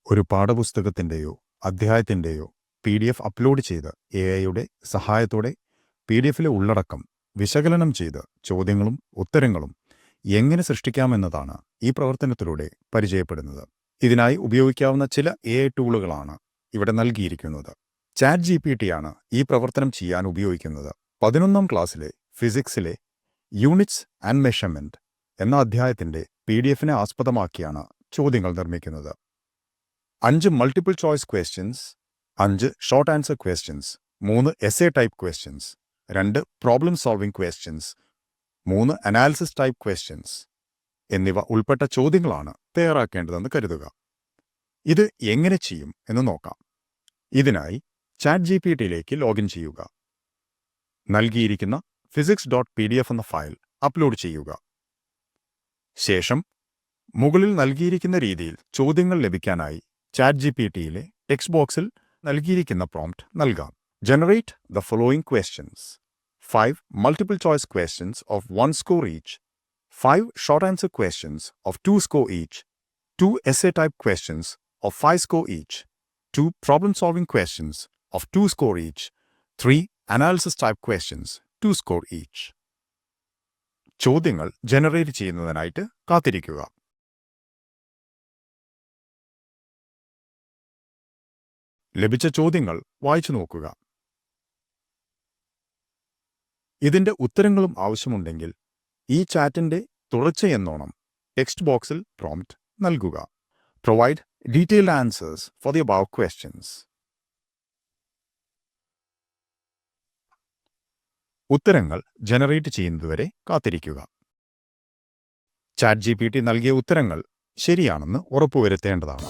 ഒരു പാഠപുസ്തകത്തിൻ്റെയോ അധ്യായത്തിൻ്റെയോ PDF upload ചെയ്ത് AI-യുടെ സഹായത്തോടെ PDF-ലെ ഉള്ളടക്കം വിശകലനം ചെയ്ത് ചോദ്യങ്ങളും ഉത്തരങ്ങളും എങ്ങനെ സൃഷ്ടിക്കാമെന്നതാണ് ഈ പ്രവർത്തനത്തിലൂടെ പരിചയപ്പെടുന്നത്. ഇതിനായി ഉപയോഗിക്കാവുന്ന ചില AI ടൂളുകളാണ് ഇവിടെ നൽകിയിരിക്കുന്നത്. ChatGPT ആണ് ഈ പ്രവർത്തനം ചെയ്യാൻ ഉപയോഗിക്കുന്നത്. 11ാം ക്ലാസ്സിലെ ഫിസിക്സിലെ യൂണിറ്റ്സ് ആൻഡ് മെഷർമെന്റ് എന്ന അധ്യായത്തിന്റെ PDF-നെ ആസ്പദമാക്കിയാണ് ചോദ്യങ്ങൾ നിർമ്മിക്കുന്നത്. 5 multiple choice questions, 5 short answer questions, 3 essay type questions, 2 problem solving questions, 3 analysis type questions എന്നിവ ഉൾപ്പെട്ട ചോദ്യങ്ങളാണ് തയ്യാറാക്കേണ്ടതെന്ന് കരുതുക. ഇത് എങ്ങനെ ചെയ്യും എന്ന് നോക്കാം. ഇതിനായി ChatGPT-യിലേക്ക് ലോഗിൻ ചെയ്യുക. നൽകിയിരിക്കുന്ന physics.pdf എന്ന ഫയൽ അപ്ലോഡ് ചെയ്യുക. ശേഷം മുകളിൽ നൽകിയിരിക്കുന്ന രീതിയിൽ ചോദ്യങ്ങൾ ലഭിക്കാനായി ChatGPT-യിലെ ടെക്സ്റ്റ് ബോക്സിൽ നൽകിയിരിക്കുന്ന പ്രോംപ്റ്റ് നൽകാം. Generate the following questions: 5 multiple choice questions of 1 score each, 5 short answer questions of 2 score each, 2 essay type questions of 5 score each, 2 problem solving questions of 2 score each, 3 analysis type questions 2 score each. ചോദ്യങ്ങൾ generate ചെയ്യുന്നതിനായിട്ട് കാത്തിരിക്കുക. ലഭിച്ച ചോദ്യങ്ങൾ വായിച്ചു നോക്കുക. ഇതിന്റെ ഉത്തരങ്ങളും ആവശ്യമുണ്ടെങ്കിൽ ഈ ചാറ്റിന്റെ തുടർച്ചയെന്നോണം ടെക്സ്റ്റ് ബോക്സിൽ പ്രോംപ്റ്റ് നൽകുക. Provide detailed answers for the above questions. ഉത്തരങ്ങൾ ജനറേറ്റ് ചെയ്യുന്നതുവരെ കാത്തിരിക്കുക. ChatGPT നൽകിയ ഉത്തരങ്ങൾ ശരിയാണെന്ന് ഉറപ്പുവരുത്തേണ്ടതാണ്.